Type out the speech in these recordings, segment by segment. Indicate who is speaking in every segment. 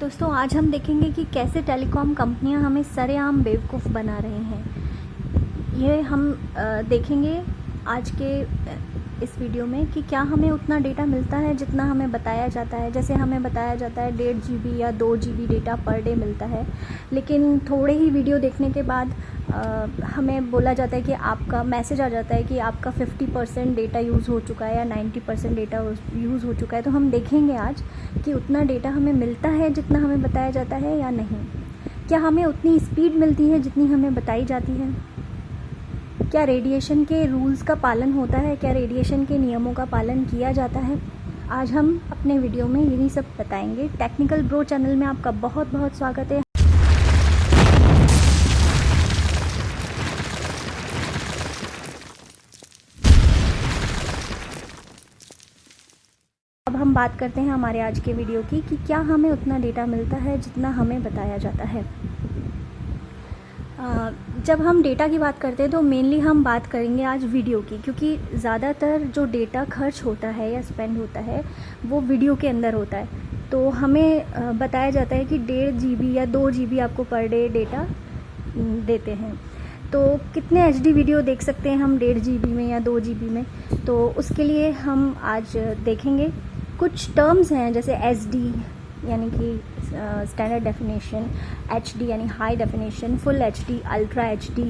Speaker 1: दोस्तों, आज हम देखेंगे कि कैसे टेलीकॉम कंपनियां हमें सरेआम बेवकूफ़ बना रही हैं। ये हम देखेंगे आज के इस वीडियो में कि क्या हमें उतना डेटा मिलता है जितना हमें बताया जाता है। जैसे हमें बताया जाता है 1.5 GB या 2 GB डेटा पर डे मिलता है, लेकिन थोड़े ही वीडियो देखने के बाद हमें बोला जाता है कि आपका मैसेज आ जाता है कि आपका 50% डेटा यूज़ हो चुका है या 90% डेटा यूज़ हो चुका है। तो हम देखेंगे आज कि उतना डेटा हमें मिलता है जितना हमें बताया जाता है या नहीं। क्या हमें उतनी स्पीड मिलती है जितनी हमें बताई जाती है? क्या रेडिएशन के रूल्स का पालन होता है? क्या रेडिएशन के नियमों का पालन किया जाता है? आज हम अपने वीडियो में यही सब बताएंगे। टेक्निकल ब्रो चैनल में आपका बहुत बहुत स्वागत है। अब हम बात करते हैं हमारे आज के वीडियो की कि क्या हमें उतना डेटा मिलता है जितना हमें बताया जाता है। जब हम डेटा की बात करते हैं तो मेनली हम बात करेंगे आज वीडियो की, क्योंकि ज़्यादातर जो डेटा खर्च होता है या स्पेंड होता है वो वीडियो के अंदर होता है। तो हमें बताया जाता है कि 1.5 GB या 2 GB आपको पर डे डेटा देते हैं। तो कितने HD वीडियो देख सकते हैं हम 1.5 GB में या 2 GB में? तो उसके लिए हम आज देखेंगे कुछ टर्म्स हैं, जैसे SD यानी कि स्टैंडर्ड डेफिनेशन, HD यानी high definition, full HD, ultra HD।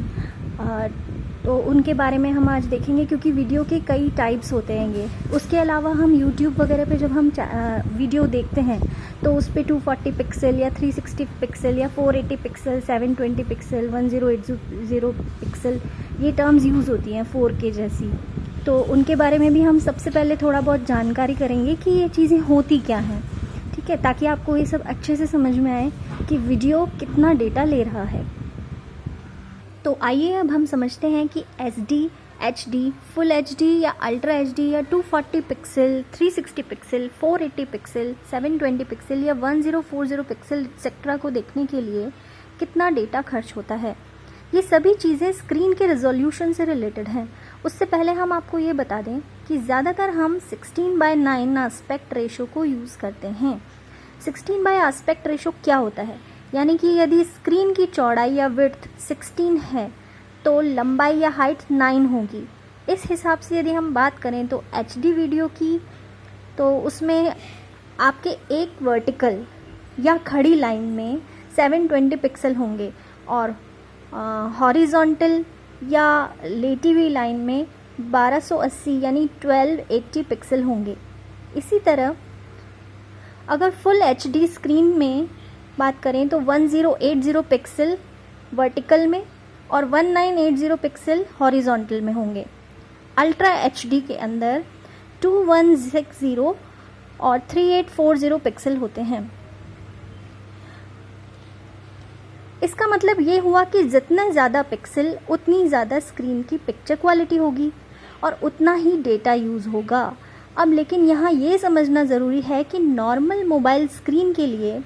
Speaker 1: तो उनके बारे में हम आज देखेंगे, क्योंकि वीडियो के कई टाइप्स होते हैं ये। उसके अलावा हम YouTube वगैरह पे जब हम वीडियो देखते हैं तो उस पर 240 पिक्सल या 360 पिक्सल या 480 पिक्सल, 720 पिक्सल, 1080 पिक्सल, ये टर्म्स यूज़ होती हैं 4K जैसी। तो उनके बारे में भी हम सबसे पहले थोड़ा बहुत जानकारी करेंगे कि ये चीज़ें होती क्या हैं, ठीक है, ताकि आपको ये सब अच्छे से समझ में आए कि वीडियो कितना डेटा ले रहा है। तो आइए अब हम समझते हैं कि SD, HD, फुल HD या अल्ट्रा HD या 240 पिक्सल, 360 पिक्सल, 480 पिक्सल, 720 पिक्सल या 1040 पिक्सल एक्सेट्रा को देखने के लिए कितना डेटा खर्च होता है। ये सभी चीज़ें स्क्रीन के रेजोल्यूशन से रिलेटेड हैं। उससे पहले हम आपको ये बता दें कि ज़्यादातर हम 16:9 आस्पेक्ट रेशो को यूज़ करते हैं। 16 आस्पेक्ट रेशो क्या होता है? यानी कि यदि स्क्रीन की चौड़ाई या विड्थ 16 है तो लंबाई या हाइट 9 होगी। इस हिसाब से यदि हम बात करें तो HD वीडियो की, तो उसमें आपके एक वर्टिकल या खड़ी लाइन में 720 पिक्सल होंगे और हॉरिजॉन्टल या लेटी हुई लाइन में 1280 यानी 1280 पिक्सल होंगे। इसी तरह अगर फुल HD स्क्रीन में बात करें तो 1080 पिक्सल वर्टिकल में और 1980 पिक्सल हॉरिजॉन्टल में होंगे। अल्ट्रा HD के अंदर 2160 और 3840 पिक्सल होते हैं। इसका मतलब ये हुआ कि जितना ज़्यादा पिक्सल उतनी ज़्यादा स्क्रीन की पिक्चर क्वालिटी होगी और उतना ही डेटा यूज़ होगा। अब लेकिन यहाँ ये समझना ज़रूरी है कि नॉर्मल मोबाइल स्क्रीन के लिए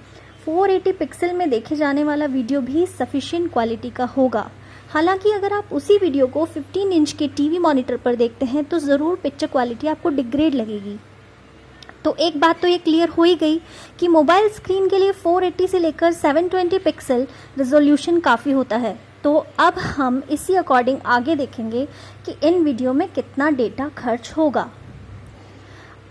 Speaker 1: 480 पिक्सल में देखे जाने वाला वीडियो भी सफिशिएंट क्वालिटी का होगा। हालांकि अगर आप उसी वीडियो को 15 इंच के टीवी मॉनिटर पर देखते हैं तो ज़रूर पिक्चर क्वालिटी आपको डिग्रेड लगेगी। तो एक बात तो ये क्लियर हो ही गई कि मोबाइल स्क्रीन के लिए 480 से लेकर 720 पिक्सल रेजोल्यूशन काफ़ी होता है। तो अब हम इसी अकॉर्डिंग आगे देखेंगे कि इन वीडियो में कितना डेटा खर्च होगा।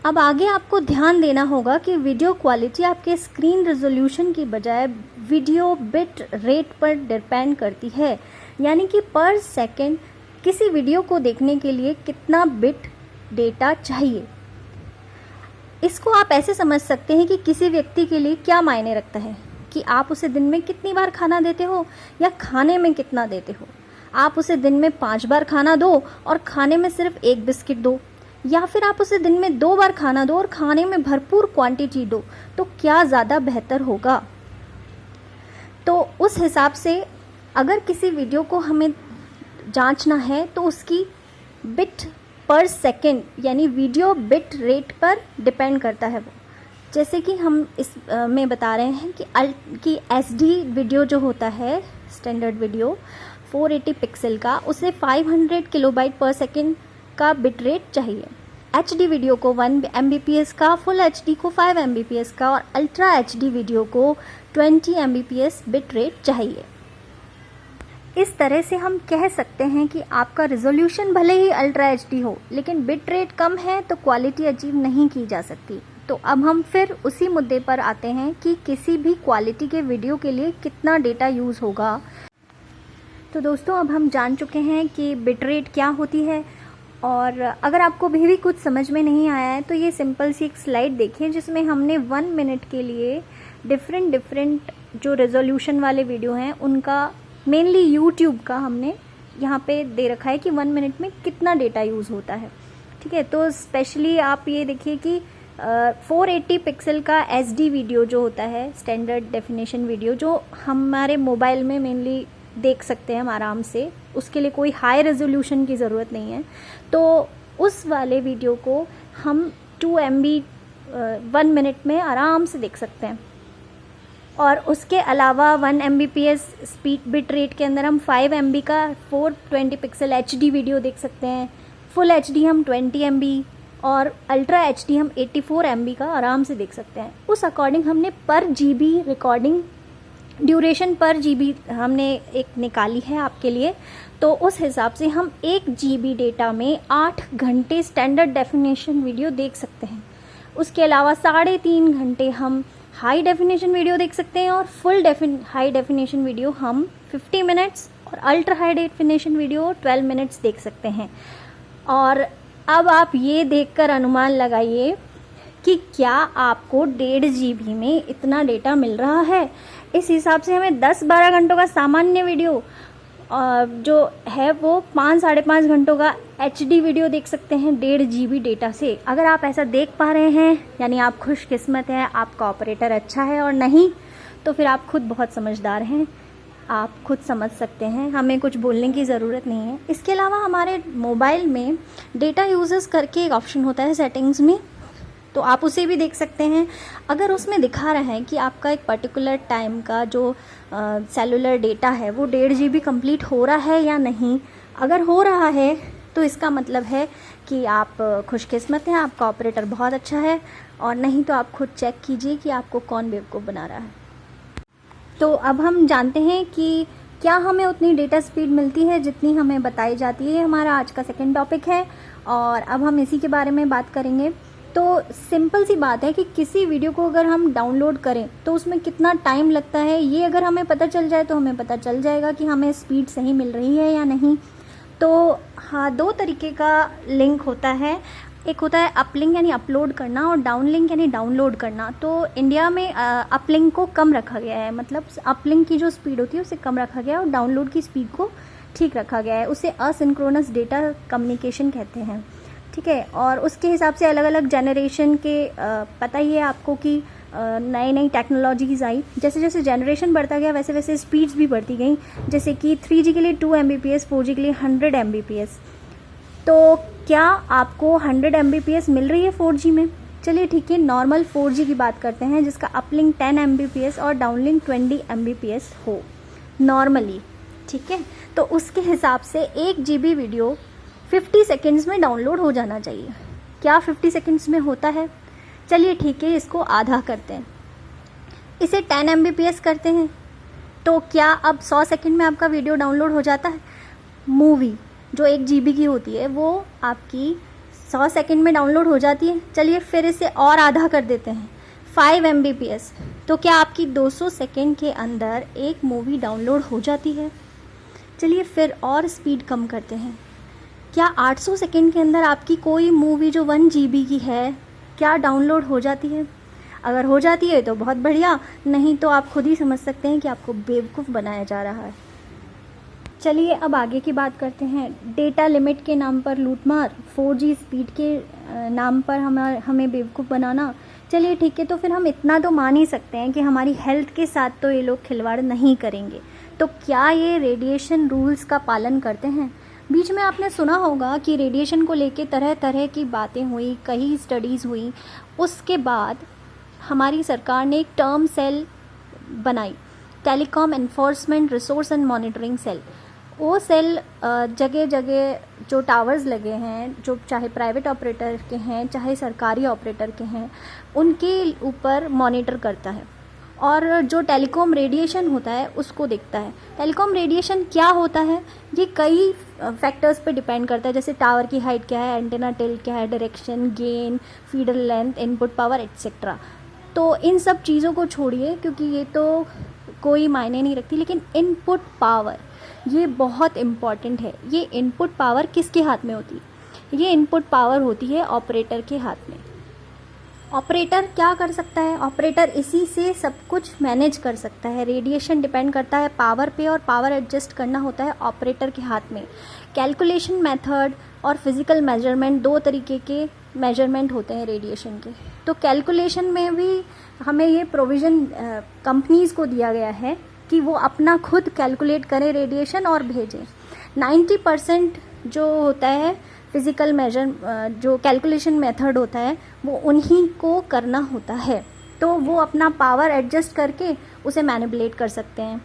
Speaker 1: अब आगे आपको ध्यान देना होगा कि वीडियो क्वालिटी आपके स्क्रीन रेजोल्यूशन की बजाय वीडियो बिट रेट पर डिपेंड करती है, यानी कि पर सेकंड किसी वीडियो को देखने के लिए कितना बिट डेटा चाहिए। इसको आप ऐसे समझ सकते हैं कि किसी व्यक्ति के लिए क्या मायने रखता है कि आप उसे दिन में कितनी बार खाना देते हो या खाने में कितना देते हो। आप उसे दिन में 5 बार खाना दो और खाने में सिर्फ 1 बिस्किट दो, या फिर आप उसे दिन में 2 बार खाना दो और खाने में भरपूर क्वांटिटी दो, तो क्या ज़्यादा बेहतर होगा? तो उस हिसाब से अगर किसी वीडियो को हमें जांचना है तो उसकी बिट पर सेकेंड यानी वीडियो बिट रेट पर डिपेंड करता है वो। जैसे कि हम इस में बता रहे हैं कि SD वीडियो जो होता है, स्टैंडर्ड वीडियो 480 पिक्सल का, उसे 500 किलोबाइट पर सेकेंड का बिट रेट चाहिए। HD वीडियो को 1 Mbps का, फुल HD को 5 Mbps का और अल्ट्रा HD वीडियो को 20 Mbps बिट रेट चाहिए। इस तरह से हम कह सकते हैं कि आपका रिजोल्यूशन भले ही अल्ट्रा HD हो, लेकिन बिट रेट कम है तो क्वालिटी अचीव नहीं की जा सकती। तो अब हम फिर उसी मुद्दे पर आते हैं कि किसी भी क्वालिटी के वीडियो के लिए कितना डेटा यूज़ होगा। तो दोस्तों, अब हम जान चुके हैं कि बिट रेट क्या होती है, और अगर आपको भी कुछ समझ में नहीं आया है तो ये सिंपल सी एक स्लाइड देखिए जिसमें हमने 1 मिनट के लिए डिफरेंट जो रेजोल्यूशन वाले वीडियो हैं उनका, मेनली यूट्यूब का, हमने यहाँ पे दे रखा है कि 1 मिनट में कितना डेटा यूज़ होता है। ठीक है, तो स्पेशली आप ये देखिए कि 480 पिक्सल का SD वीडियो जो होता है, स्टैंडर्ड डेफिनेशन वीडियो, जो हमारे मोबाइल में मेनली देख सकते हैं हम आराम से, उसके लिए कोई हाई रेजोल्यूशन की ज़रूरत नहीं है, तो उस वाले वीडियो को हम 2 MB 1 मिनट में आराम से देख सकते हैं। और उसके अलावा 1 Mbps स्पीड बिट रेट के अंदर हम 5 MB का 420 पिक्सल HD वीडियो देख सकते हैं, फुल HD हम 20 MB और अल्ट्रा HD हम 84 MB का आराम से देख सकते हैं। उस अकॉर्डिंग हमने पर GB रिकॉर्डिंग ड्यूरेशन पर GB हमने एक निकाली है आपके लिए। तो उस हिसाब से हम 1 GB डेटा में 8 घंटे स्टैंडर्ड डेफिनेशन वीडियो देख सकते हैं। उसके अलावा 3.5 घंटे हम हाई डेफिनेशन वीडियो देख सकते हैं और फुल हाई डेफिनेशन वीडियो हम 50 मिनट्स और ultra high definition video 12 minutes देख सकते हैं। और अब आप ये देखकर अनुमान लगाइए कि क्या आपको 1.5 GB में इतना डेटा मिल रहा है। इस हिसाब से हमें 10-12 घंटों का सामान्य वीडियो जो है वो 5-5.5 घंटों का HD वीडियो देख सकते हैं 1.5 GB डेटा से। अगर आप ऐसा देख पा रहे हैं यानी आप खुशकिस्मत हैं, आपका ऑपरेटर अच्छा है, और नहीं तो फिर आप खुद बहुत समझदार हैं, आप खुद समझ सकते हैं, हमें कुछ बोलने की ज़रूरत नहीं है। इसके अलावा हमारे मोबाइल में डेटा यूजेस करके एक ऑप्शन होता है सेटिंग्स में, तो आप उसे भी देख सकते हैं। अगर उसमें दिखा रहा है कि आपका एक पर्टिकुलर टाइम का जो सेलुलर डेटा है वो 1.5 GB कंप्लीट हो रहा है या नहीं, अगर हो रहा है तो इसका मतलब है कि आप खुशकिस्मत हैं, आपका ऑपरेटर बहुत अच्छा है, और नहीं तो आप खुद चेक कीजिए कि आपको कौन बेवकूफ़ बना रहा है। तो अब हम जानते हैं कि क्या हमें उतनी डेटा स्पीड मिलती है जितनी हमें बताई जाती है। ये हमारा आज का सेकंड टॉपिक है और अब हम इसी के बारे में बात करेंगे। तो सिंपल सी बात है कि किसी वीडियो को अगर हम डाउनलोड करें तो उसमें कितना टाइम लगता है, ये अगर हमें पता चल जाए तो हमें पता चल जाएगा कि हमें स्पीड सही मिल रही है या नहीं। तो हाँ, 2 तरीके का लिंक होता है, एक होता है अपलिंक यानी अपलोड करना और डाउनलिंक यानी डाउनलोड करना। तो इंडिया में अपलिंक को कम रखा गया है, मतलब अपलिंक की जो स्पीड होती है उसे कम रखा गया है और डाउनलोड की स्पीड को ठीक रखा गया है। उसे असिंक्रोनस डेटा कम्युनिकेशन कहते हैं। ठीक है, और उसके हिसाब से अलग अलग जनरेशन के पता ही है आपको कि नई नई टेक्नोलॉजीज आई, जैसे जैसे जनरेशन बढ़ता गया वैसे वैसे स्पीड्स भी बढ़ती गई। जैसे कि 3G के लिए 2 Mbps, 4G के लिए 100 Mbps। तो क्या आपको 100 Mbps मिल रही है 4G में? चलिए ठीक है, नॉर्मल 4G की बात करते हैं जिसका अपलिंक 10 Mbps और डाउनलिंक 20 Mbps हो नॉर्मली। ठीक है, तो उसके हिसाब से 1 GB वीडियो 50 सेकेंड्स में डाउनलोड हो जाना चाहिए। क्या 50 सेकेंड्स में होता है? चलिए ठीक है, इसको आधा करते हैं, इसे 10 Mbps करते हैं, तो क्या अब 100 सेकेंड में आपका वीडियो डाउनलोड हो जाता है? मूवी जो 1 GB की होती है वो आपकी 100 सेकेंड में डाउनलोड हो जाती है। चलिए फिर इसे और आधा कर देते हैं, 5 Mbps, तो क्या आपकी 200 सेकेंड के अंदर एक मूवी डाउनलोड हो जाती है? चलिए फिर और स्पीड कम करते हैं, क्या 800 सेकेंड के अंदर आपकी कोई मूवी जो 1 GB की है क्या डाउनलोड हो जाती है? अगर हो जाती है तो बहुत बढ़िया, नहीं तो आप खुद ही समझ सकते हैं कि आपको बेवकूफ़ बनाया जा रहा है। चलिए अब आगे की बात करते हैं। डेटा लिमिट के नाम पर लूटमार, 4G स्पीड के नाम पर हमें बेवकूफ़ बनाना। चलिए ठीक है, तो फिर हम इतना तो मान ही सकते हैं कि हमारी हेल्थ के साथ तो ये लोग खिलवाड़ नहीं करेंगे। तो क्या ये रेडिएशन रूल्स का पालन करते हैं? बीच में आपने सुना होगा कि रेडिएशन को लेके तरह तरह की बातें हुई, कई स्टडीज़ हुई। उसके बाद हमारी सरकार ने एक टर्म सेल बनाई, telecom enforcement resource and monitoring cell. वो सेल जगह जगह जो टावर्स लगे हैं, जो चाहे प्राइवेट ऑपरेटर के हैं चाहे सरकारी ऑपरेटर के हैं, उनके ऊपर मॉनिटर करता है और जो टेलीकॉम रेडिएशन होता है उसको देखता है। टेलीकॉम रेडिएशन क्या होता है, ये कई फैक्टर्स पे डिपेंड करता है, जैसे टावर की हाइट क्या है, एंटेना टिल्ट क्या है, direction, gain, feeder length, input power etcetera. तो इन सब चीज़ों को छोड़िए क्योंकि ये तो कोई मायने नहीं रखती, लेकिन इनपुट पावर ये बहुत इम्पॉर्टेंट है। ये इनपुट पावर किसके हाथ में होती है? ये इनपुट पावर होती है ऑपरेटर के हाथ में। ऑपरेटर क्या कर सकता है? ऑपरेटर इसी से सब कुछ मैनेज कर सकता है। रेडिएशन डिपेंड करता है पावर पे और पावर एडजस्ट करना होता है ऑपरेटर के हाथ में। कैलकुलेशन मेथड और फिज़िकल मेजरमेंट, दो तरीके के मेजरमेंट होते हैं रेडिएशन के। तो कैलकुलेशन में भी हमें ये प्रोविज़न कंपनीज़ को दिया गया है कि वो अपना खुद कैलकुलेट करें रेडिएशन और भेजें। 90% जो होता है फिज़िकल मेजर, जो कैलकुलेशन मेथड होता है वो उन्हीं को करना होता है, तो वो अपना पावर एडजस्ट करके उसे मैनिपुलेट कर सकते हैं।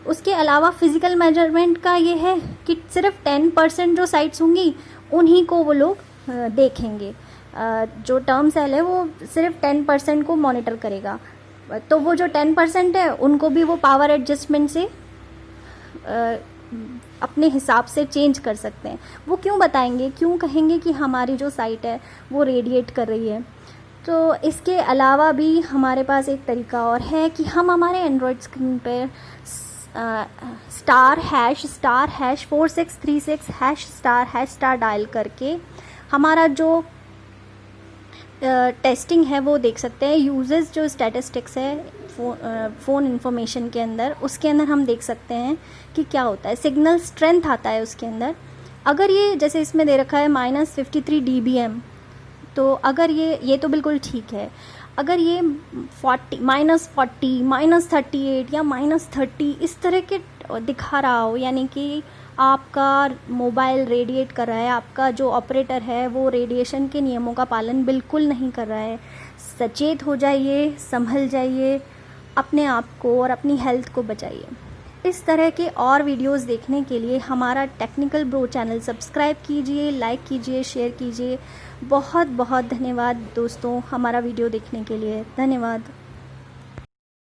Speaker 1: उसके अलावा फ़िज़िकल मेजरमेंट का ये है कि सिर्फ 10% जो साइट्स होंगी उन्हीं को वो लोग देखेंगे। जो टर्म सेल है वो सिर्फ 10% को मॉनिटर करेगा, तो वो जो 10% है उनको भी वो पावर एडजस्टमेंट से अपने हिसाब से चेंज कर सकते हैं। वो क्यों बताएंगे, क्यों कहेंगे कि हमारी जो साइट है वो रेडिएट कर रही है। तो इसके अलावा भी हमारे पास एक तरीका और है कि हम हमारे एंड्रॉयड स्क्रीन पर *#4636# डायल करके हमारा जो टेस्टिंग है वो देख सकते हैं। यूजेस जो स्टैटिस्टिक्स है फ़ोन इन्फॉर्मेशन के अंदर, उसके अंदर हम देख सकते हैं कि क्या होता है। सिग्नल स्ट्रेंथ आता है उसके अंदर। अगर ये जैसे इसमें दे रखा है -53 dBm, तो अगर ये तो बिल्कुल ठीक है। अगर ये 40, -38 या -30 इस तरह के दिखा रहा हो, यानी कि आपका मोबाइल रेडिएट कर रहा है, आपका जो ऑपरेटर है वो रेडिएशन के नियमों का पालन बिल्कुल नहीं कर रहा है, सचेत हो जाइए, संभल जाइए, अपने आप को और अपनी हेल्थ को बचाइए। इस तरह के और वीडियोस देखने के लिए हमारा टेक्निकल ब्रो चैनल सब्सक्राइब कीजिए, लाइक कीजिए, शेयर कीजिए। बहुत बहुत धन्यवाद दोस्तों हमारा वीडियो देखने के लिए। धन्यवाद।